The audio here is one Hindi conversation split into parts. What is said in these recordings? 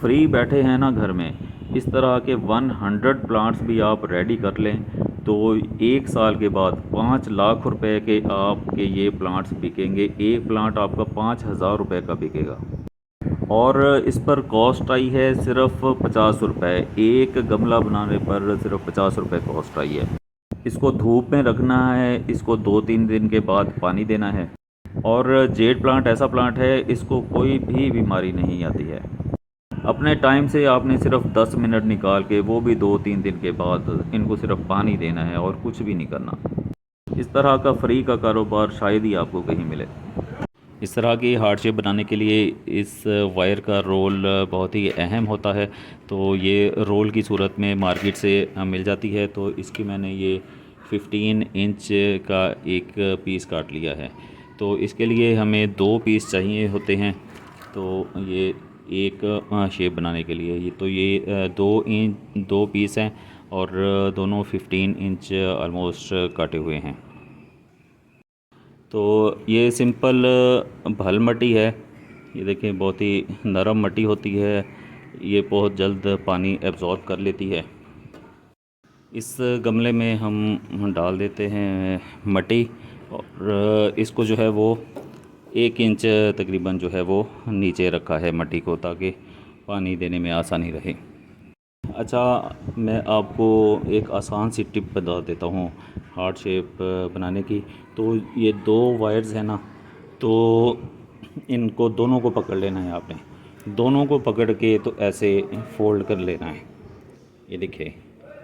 फ्री बैठे हैं ना घर में, इस तरह के 100 प्लांट्स भी आप रेडी कर लें तो 1 साल के बाद 5 लाख रुपए के आपके ये प्लांट्स बिकेंगे। एक प्लांट आपका 5,000 रुपये का बिकेगा। और इस पर कॉस्ट आई है सिर्फ 50 रुपये। एक गमला बनाने पर सिर्फ 50 रुपये कॉस्ट आई है। इसको धूप में रखना है, इसको 2-3 दिन के बाद पानी देना है। और जेड प्लांट ऐसा प्लांट है, इसको कोई भी बीमारी नहीं आती है। अपने टाइम से आपने सिर्फ 10 मिनट निकाल के, वो भी 2-3 दिन के बाद, इनको सिर्फ पानी देना है और कुछ भी नहीं करना। इस तरह का फ्री का कारोबार शायद ही आपको कहीं मिले। इस तरह की हार्ड शेप बनाने के लिए इस वायर का रोल बहुत ही अहम होता है। तो ये रोल की सूरत में मार्केट से मिल जाती है। तो इसकी मैंने ये 15 इंच का एक पीस काट लिया है। तो इसके लिए हमें 2 पीस चाहिए होते हैं। तो ये एक शेप बनाने के लिए ये 2 पीस हैं और दोनों 15 इंच ऑलमोस्ट काटे हुए हैं। तो ये सिंपल भल मट्टी है। ये देखें, बहुत ही नरम मट्टी होती है। ये बहुत जल्द पानी एब्ज़ॉर्ब कर लेती है। इस गमले में हम डाल देते हैं मट्टी और इसको जो है वो 1 इंच तकरीबन जो है वो नीचे रखा है मट्टी को, ताकि पानी देने में आसानी रहे। अच्छा, मैं आपको एक आसान सी टिप बता देता हूँ हार्ट शेप बनाने की। तो ये 2 वायर्स हैं ना, तो इनको दोनों को पकड़ लेना है आपने। दोनों को पकड़ के तो ऐसे फोल्ड कर लेना है। ये देखिए,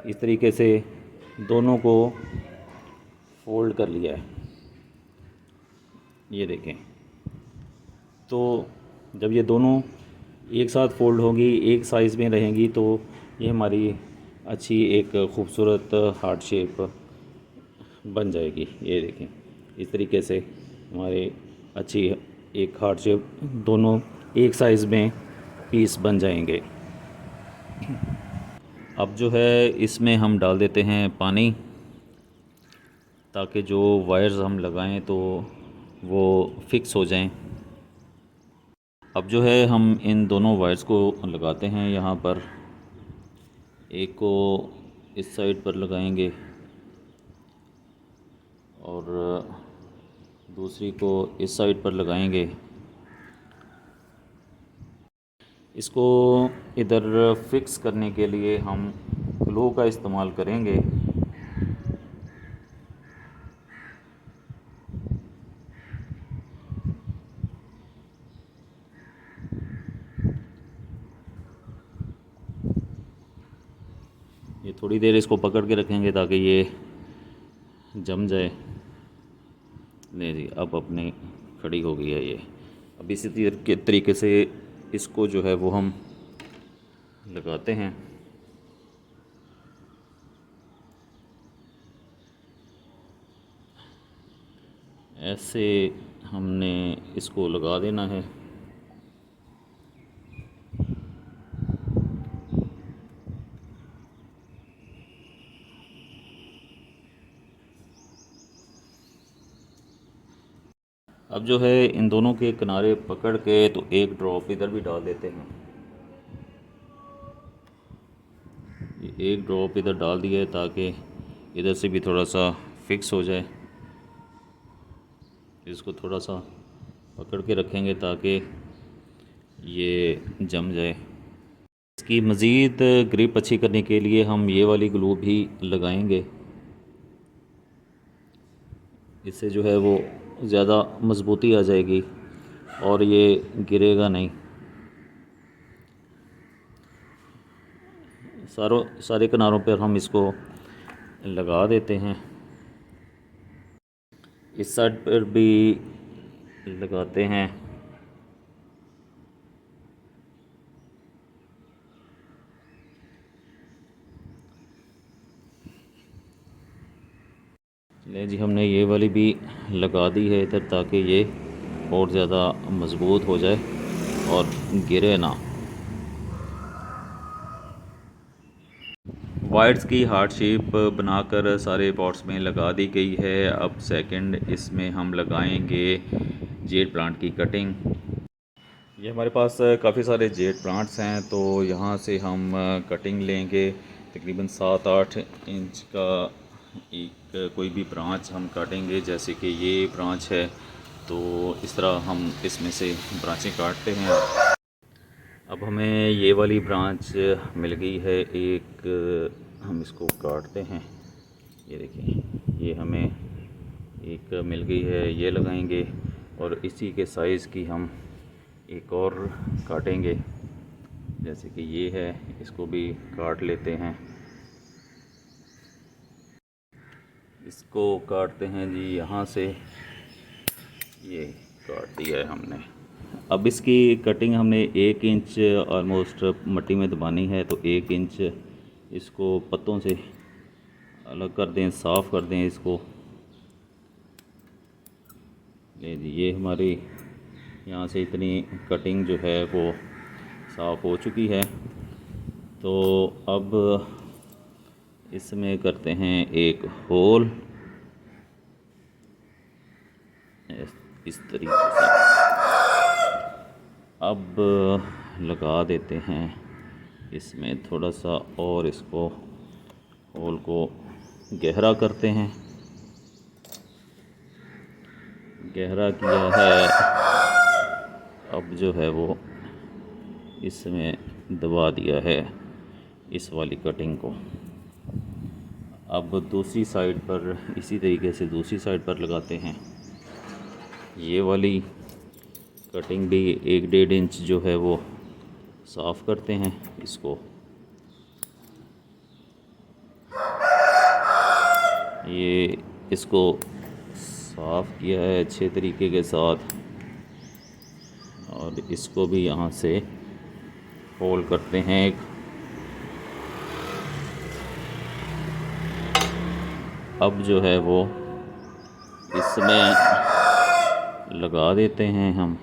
इस तरीके से दोनों को फोल्ड कर लिया है। ये देखें, तो जब ये दोनों एक साथ फोल्ड होंगी, एक साइज़ में रहेंगी, तो ये हमारी अच्छी एक ख़ूबसूरत हार्ट शेप बन जाएगी। ये देखें, इस तरीके से हमारे अच्छी एक हार्ट शेप दोनों एक साइज़ में पीस बन जाएंगे। अब जो है इसमें हम डाल देते हैं पानी, ताकि जो वायर्स हम लगाएं तो वो फिक्स हो जाएं। अब जो है हम इन दोनों वायर्स को लगाते हैं यहाँ पर। एक को इस साइड पर लगाएंगे और दूसरी को इस साइड पर लगाएंगे। इसको इधर फिक्स करने के लिए हम ग्लू का इस्तेमाल करेंगे। ये थोड़ी देर इसको पकड़ के रखेंगे ताकि ये जम जाए। नहीं जी, अब अपने खड़ी हो गई है ये। अब इसी तरीके से इसको जो है वो हम लगाते हैं। ऐसे हमने इसको लगा देना है। अब जो है इन दोनों के किनारे पकड़ के तो एक ड्रॉप इधर भी डाल देते हैं। ये एक ड्रॉप इधर डाल दिया है ताकि इधर से भी थोड़ा सा फिक्स हो जाए। इसको थोड़ा सा पकड़ के रखेंगे ताकि ये जम जाए। इसकी मज़ीद ग्रिप अच्छी करने के लिए हम ये वाली ग्लू भी लगाएंगे। इससे जो है वो ज़्यादा मज़बूती आ जाएगी और ये गिरेगा नहीं। सारे किनारों पर हम इसको लगा देते हैं। इस साइड पर भी लगाते हैं। ले जी, हमने ये वाली भी लगा दी है इधर, ताकि ये और ज़्यादा मज़बूत हो जाए और गिरे ना। वायर्स की हार्ट शेप बनाकर सारे पॉट्स में लगा दी गई है। अब सेकंड इसमें हम लगाएंगे जेड प्लांट की कटिंग। ये हमारे पास काफ़ी सारे जेट प्लांट्स हैं, तो यहाँ से हम कटिंग लेंगे। तकरीबन 7-8 इंच का एक कोई भी ब्रांच हम काटेंगे। जैसे कि ये ब्रांच है, तो इस तरह हम इसमें से ब्रांचें काटते हैं। अब हमें ये वाली ब्रांच मिल गई है एक, हम इसको काटते हैं। ये देखिए, ये हमें एक मिल गई है, ये लगाएंगे और इसी के साइज़ की हम एक और काटेंगे। जैसे कि ये है, इसको भी काट लेते हैं। इसको काटते हैं जी यहाँ से, ये काट दिया है हमने। अब इसकी कटिंग हमने 1 इंच ऑलमोस्ट मिट्टी में दबानी है, तो 1 इंच इसको पत्तों से अलग कर दें, साफ़ कर दें इसको। ले जी, ये हमारी यहाँ से इतनी कटिंग जो है वो साफ़ हो चुकी है। तो अब इसमें करते हैं एक होल इस तरीके से। अब लगा देते हैं इसमें थोड़ा सा, और इसको होल को गहरा करते हैं। गहरा किया है, अब जो है वो इसमें दबा दिया है इस वाली कटिंग को। अब दूसरी साइड पर इसी तरीके से दूसरी साइड पर लगाते हैं। ये वाली कटिंग भी 1-1.5 इंच जो है वो साफ़ करते हैं इसको। ये इसको साफ़ किया है अच्छे तरीके के साथ, और इसको भी यहाँ से होल करते हैं एक। अब जो है वो इसमें लगा देते हैं हम।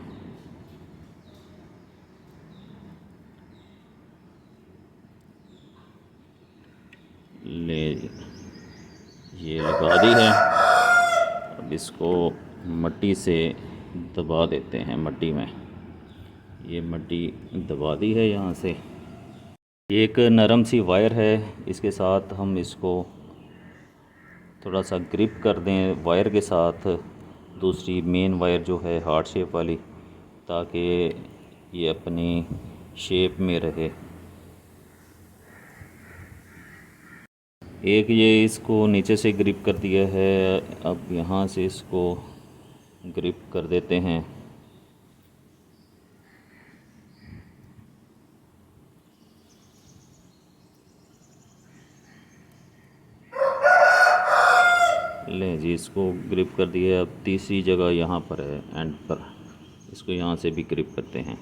ले, ये लगा दी है। अब इसको मिट्टी से दबा देते हैं, मिट्टी में ये मिट्टी दबा दी है यहाँ से। एक नरम सी वायर है, इसके साथ हम इसको थोड़ा सा ग्रिप कर दें वायर के साथ, दूसरी मेन वायर जो है हार्ट शेप वाली, ताकि ये अपनी शेप में रहे। एक ये इसको नीचे से ग्रिप कर दिया है, अब यहाँ से इसको ग्रिप कर देते हैं। लें जी, इसको ग्रिप कर दिया। अब तीसरी जगह यहाँ पर है एंड पर, इसको यहाँ से भी ग्रिप करते हैं।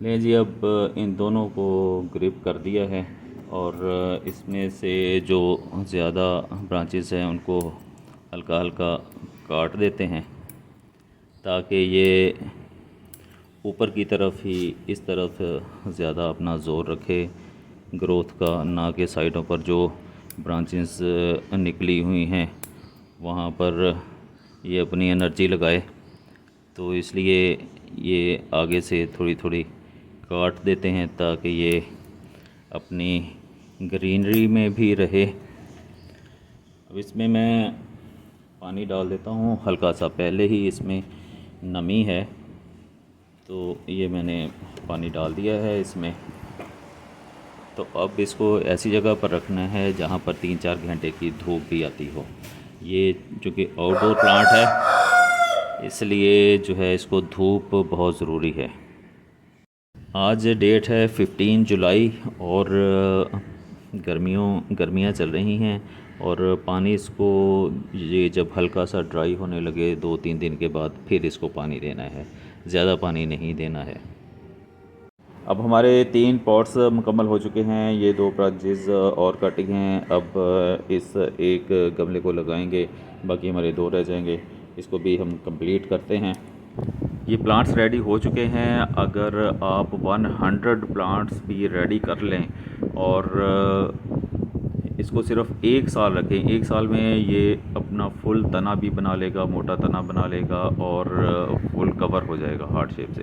लें जी, अब इन दोनों को ग्रिप कर दिया है, और इसमें से जो ज़्यादा ब्रांचेस हैं उनको हल्का हल्का काट देते हैं, ताकि ये ऊपर की तरफ ही इस तरफ ज़्यादा अपना ज़ोर रखे ग्रोथ का, ना कि साइडों पर जो ब्रांचेस निकली हुई हैं वहाँ पर ये अपनी एनर्जी लगाए। तो इसलिए ये आगे से थोड़ी थोड़ी काट देते हैं, ताकि ये अपनी ग्रीनरी में भी रहे। अब इसमें मैं पानी डाल देता हूँ हल्का सा, पहले ही इसमें नमी है, तो ये मैंने पानी डाल दिया है इसमें। तो अब इसको ऐसी जगह पर रखना है जहाँ पर 3-4 घंटे की धूप भी आती हो। ये चूँकि आउटडोर प्लांट है, इसलिए जो है इसको धूप बहुत ज़रूरी है। आज डेट है 15 जुलाई, और गर्मियाँ चल रही हैं, और पानी इसको ये जब हल्का सा ड्राई होने लगे 2-3 दिन के बाद फिर इसको पानी देना है, ज़्यादा पानी नहीं देना है। अब हमारे 3 पॉट्स मुकम्मल हो चुके हैं, ये 2 ब्रांचेस और कटिंग हैं। अब इस एक गमले को लगाएंगे, बाकी हमारे 2 रह जाएंगे, इसको भी हम कंप्लीट करते हैं। ये प्लांट्स रेडी हो चुके हैं। अगर आप 100 प्लांट्स भी रेडी कर लें और इसको सिर्फ 1 साल रखें, 1 साल में ये अपना फुल तना भी बना लेगा, मोटा तना बना लेगा और फुल कवर हो जाएगा हार्ट शेप से।